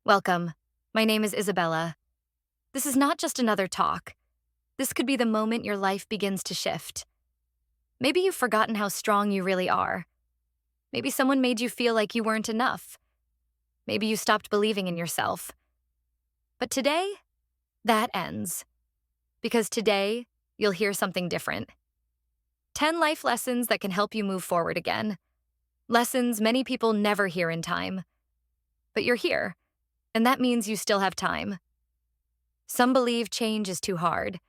Welcome. My name is Isabella. This is not just another talk. This could be the moment your life begins to shift. Maybe you've forgotten how strong you really are. Maybe someone made you feel like you weren't enough. Maybe you stopped believing in yourself. But today, that ends. Because today, you'll hear something different. 10 life lessons that can help you move forward again. Lessons many people never hear in time. But you're here, and that means you still have time. Some believe change is too hard.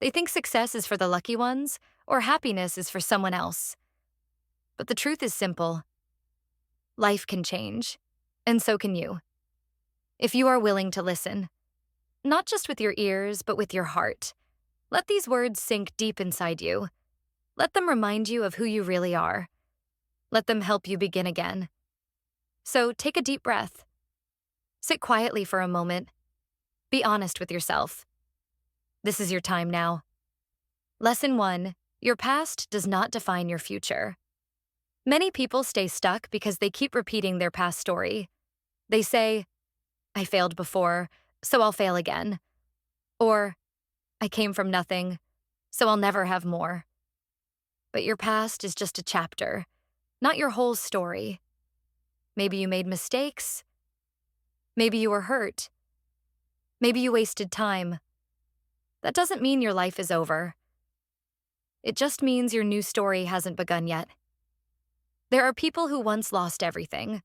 They think success is for the lucky ones, or happiness is for someone else. But the truth is simple. Life can change, and so can you. If you are willing to listen, not just with your ears, but with your heart, let these words sink deep inside you. Let them remind you of who you really are. Let them help you begin again. So take a deep breath. Sit quietly for a moment. Be honest with yourself. This is your time now. Lesson 1. Your past does not define your future. Many people stay stuck because they keep repeating their past story. They say, I failed before, so I'll fail again. Or, I came from nothing, so I'll never have more. But your past is just a chapter, not your whole story. Maybe you made mistakes. Maybe you were hurt. Maybe you wasted time. That doesn't mean your life is over. It just means your new story hasn't begun yet. There are people who once lost everything,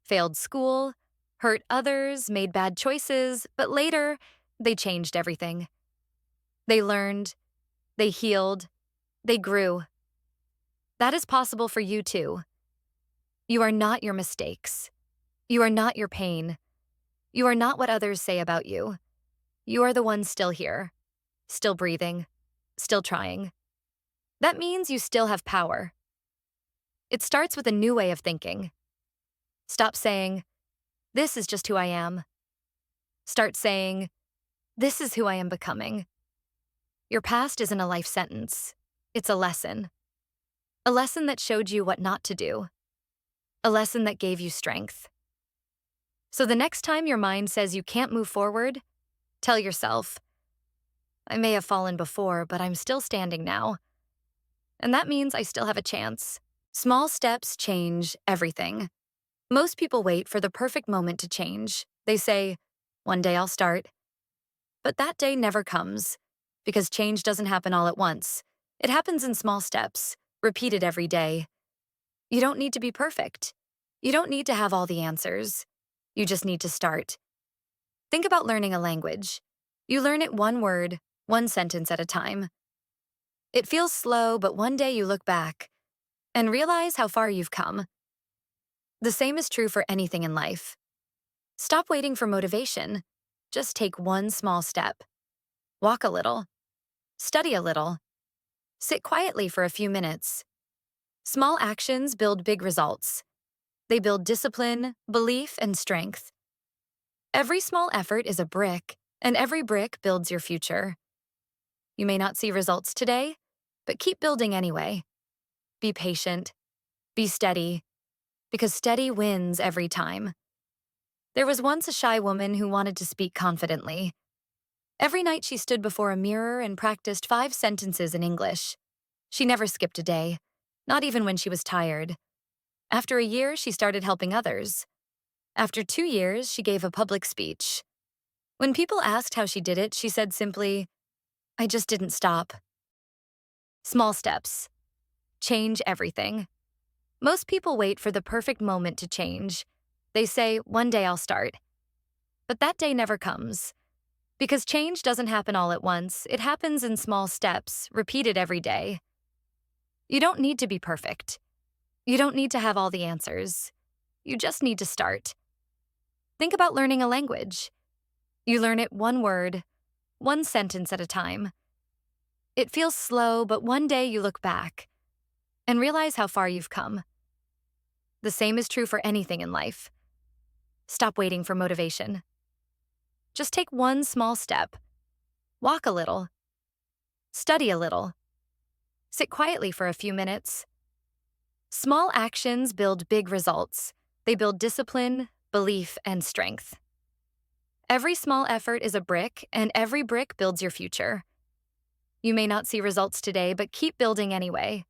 failed school, hurt others, made bad choices, but later, they changed everything. They learned, they healed, they grew. That is possible for you too. You are not your mistakes. You are not your pain. You are not what others say about you. You are the one still here, still breathing, still trying. That means you still have power. It starts with a new way of thinking. Stop saying, this is just who I am. Start saying, this is who I am becoming. Your past isn't a life sentence. It's a lesson. A lesson that showed you what not to do. A lesson that gave you strength. So the next time your mind says you can't move forward, tell yourself, I may have fallen before, but I'm still standing now. And that means I still have a chance. Small steps change everything. Most people wait for the perfect moment to change. They say, one day I'll start. But that day never comes, because change doesn't happen all at once. It happens in small steps, repeated every day. You don't need to be perfect. You don't need to have all the answers. You just need to start. Think about learning a language. You learn it one word, one sentence at a time. It feels slow, but one day you look back and realize how far you've come. The same is true for anything in life. Stop waiting for motivation. Just take one small step. Walk a little. Study a little. Sit quietly for a few minutes. Small actions build big results. They build discipline, belief, and strength. Every small effort is a brick, and every brick builds your future. You may not see results today, but keep building anyway. Be patient. Be steady. Because steady wins every time. There was once a shy woman who wanted to speak confidently. Every night she stood before a mirror and practiced 5 sentences in English. She never skipped a day, not even when she was tired. After a year, she started helping others. After 2 years, she gave a public speech. When people asked how she did it, she said simply, I just didn't stop. Small steps. Change everything. Most people wait for the perfect moment to change. They say, one day I'll start. But that day never comes. Because change doesn't happen all at once, it happens in small steps, repeated every day. You don't need to be perfect. You don't need to have all the answers. You just need to start. Think about learning a language. You learn it one word, one sentence at a time. It feels slow, but one day you look back and realize how far you've come. The same is true for anything in life. Stop waiting for motivation. Just take one small step. Walk a little. Study a little. Sit quietly for a few minutes. Small actions build big results. They build discipline, belief, and strength. Every small effort is a brick, and every brick builds your future. You may not see results today, but keep building anyway.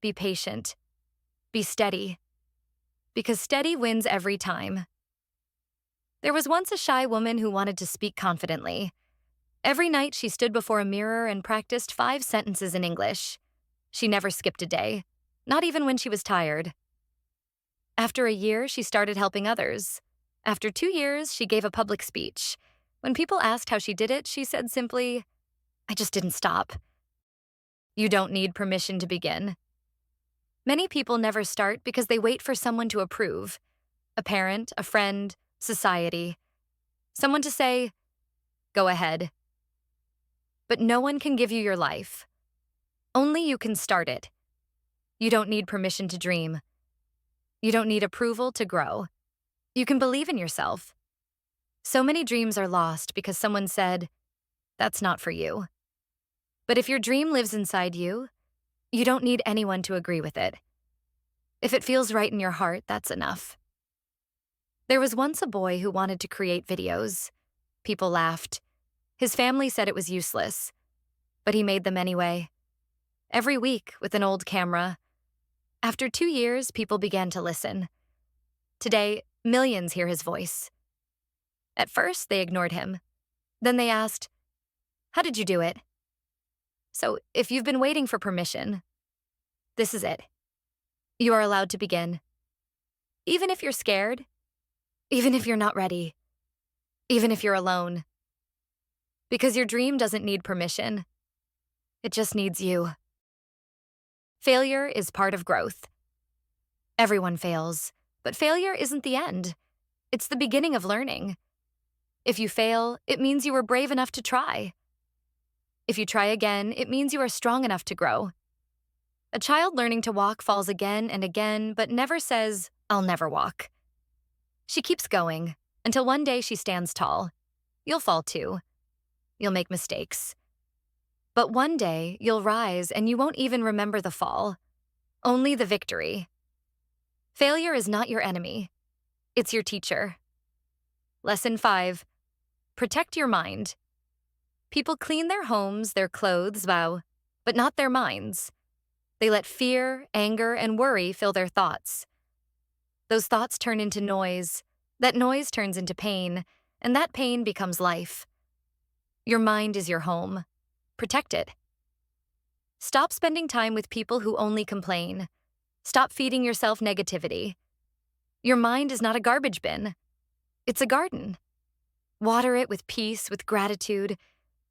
Be patient. Be steady. Because steady wins every time. There was once a shy woman who wanted to speak confidently. Every night she stood before a mirror and practiced 5 sentences in English. She never skipped a day, not even when she was tired. After a year, she started helping others. After 2 years, she gave a public speech. When people asked how she did it, she said simply, "I just didn't stop." You don't need permission to begin. Many people never start because they wait for someone to approve. A parent, a friend, society. Someone to say, "Go ahead." But no one can give you your life. Only you can start it. You don't need permission to dream. You don't need approval to grow. You can believe in yourself. So many dreams are lost because someone said, "That's not for you." But if your dream lives inside you, you don't need anyone to agree with it. If it feels right in your heart, that's enough. There was once a boy who wanted to create videos. People laughed. His family said it was useless, but he made them anyway. Every week with an old camera. After 2 years, people began to listen. Today, millions hear his voice. At first, they ignored him. Then they asked, "How did you do it?" So, if you've been waiting for permission, this is it. You are allowed to begin. Even if you're scared, even if you're not ready, even if you're alone. Because your dream doesn't need permission. It just needs you. Failure is part of growth. Everyone fails, but failure isn't the end. It's the beginning of learning. If you fail, it means you were brave enough to try. If you try again, it means you are strong enough to grow. A child learning to walk falls again and again, but never says, "I'll never walk." She keeps going until one day she stands tall. You'll fall too. You'll make mistakes. But one day, you'll rise and you won't even remember the fall, only the victory. Failure is not your enemy. It's your teacher. Lesson 5. Protect your mind. People clean their homes, their clothes, but not their minds. They let fear, anger, and worry fill their thoughts. Those thoughts turn into noise. That noise turns into pain, and that pain becomes life. Your mind is your home. Protect it. Stop spending time with people who only complain. Stop feeding yourself negativity. Your mind is not a garbage bin. It's a garden. Water it with peace, with gratitude,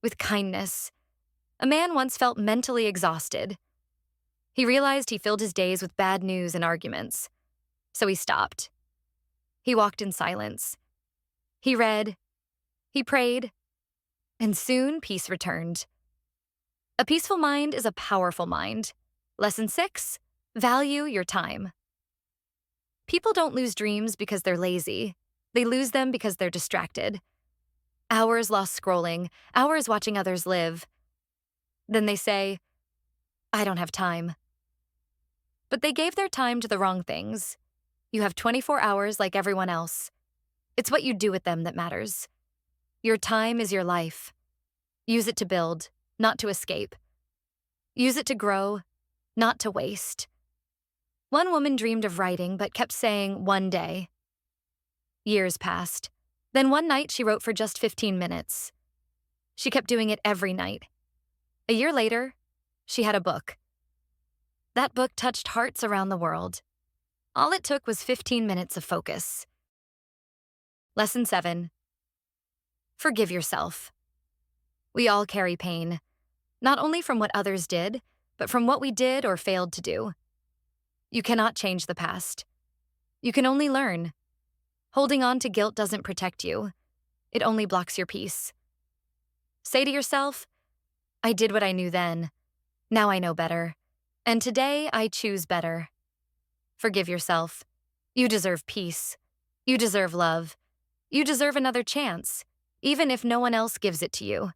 with kindness. A man once felt mentally exhausted. He realized he filled his days with bad news and arguments. So he stopped. He walked in silence. He read. He prayed. And soon peace returned. A peaceful mind is a powerful mind. Lesson 6, value your time. People don't lose dreams because they're lazy. They lose them because they're distracted. Hours lost scrolling, hours watching others live. Then they say, "I don't have time." But they gave their time to the wrong things. You have 24 hours like everyone else. It's what you do with them that matters. Your time is your life. Use it to build, not to escape. Use it to grow, not to waste. One woman dreamed of writing but kept saying, "one day." Years passed. Then one night she wrote for just 15 minutes. She kept doing it every night. A year later, she had a book. That book touched hearts around the world. All it took was 15 minutes of focus. Lesson 7. Forgive yourself. We all carry pain, not only from what others did, but from what we did or failed to do. You cannot change the past. You can only learn. Holding on to guilt doesn't protect you. It only blocks your peace. Say to yourself, "I did what I knew then. Now I know better. And today I choose better." Forgive yourself. You deserve peace. You deserve love. You deserve another chance, even if no one else gives it to you.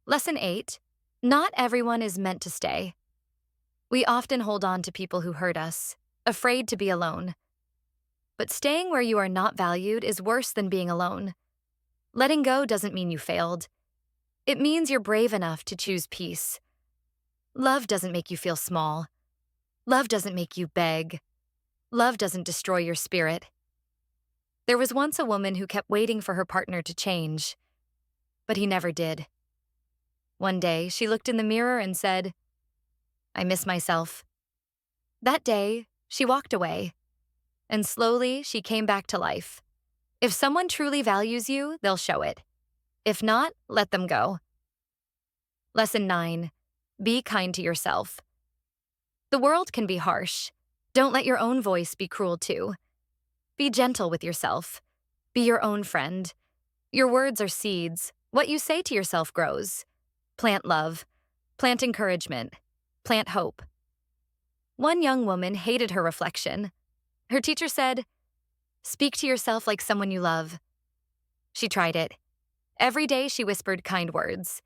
Lesson 8. Not everyone is meant to stay. We often hold on to people who hurt us, afraid to be alone. But staying where you are not valued is worse than being alone. Letting go doesn't mean you failed. It means you're brave enough to choose peace. Love doesn't make you feel small. Love doesn't make you beg. Love doesn't destroy your spirit. There was once a woman who kept waiting for her partner to change, but he never did. One day, she looked in the mirror and said, "I miss myself." That day, she walked away, and slowly she came back to life. If someone truly values you, they'll show it. If not, let them go. Lesson 9. Be kind to yourself. The world can be harsh. Don't let your own voice be cruel too. Be gentle with yourself. Be your own friend. Your words are seeds. What you say to yourself grows. Plant love. Plant encouragement. Plant hope. One young woman hated her reflection. Her teacher said, "Speak to yourself like someone you love." She tried it. Every day she whispered kind words.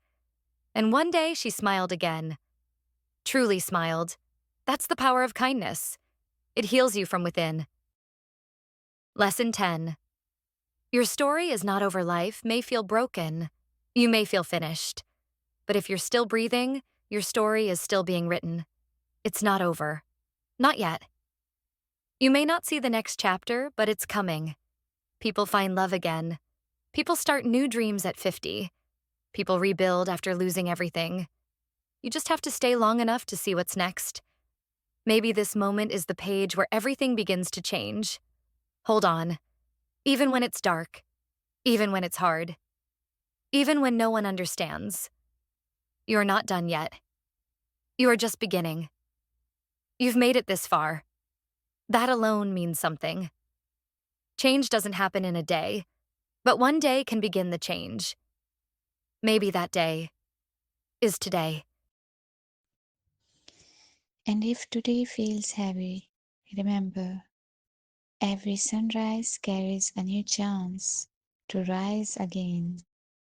And one day she smiled again. Truly smiled. That's the power of kindness. It heals you from within. Lesson 10. Your story is not over. Life may feel broken. You may feel finished. But if you're still breathing, your story is still being written. It's not over. Not yet. You may not see the next chapter, but it's coming. People find love again. People start new dreams at 50. People rebuild after losing everything. You just have to stay long enough to see what's next. Maybe this moment is the page where everything begins to change. Hold on. Even when it's dark. Even when it's hard. Even when no one understands. You're not done yet. You are just beginning. You've made it this far. That alone means something. Change doesn't happen in a day, but one day can begin the change. Maybe that day is today. And if today feels heavy, remember, every sunrise carries a new chance to rise again.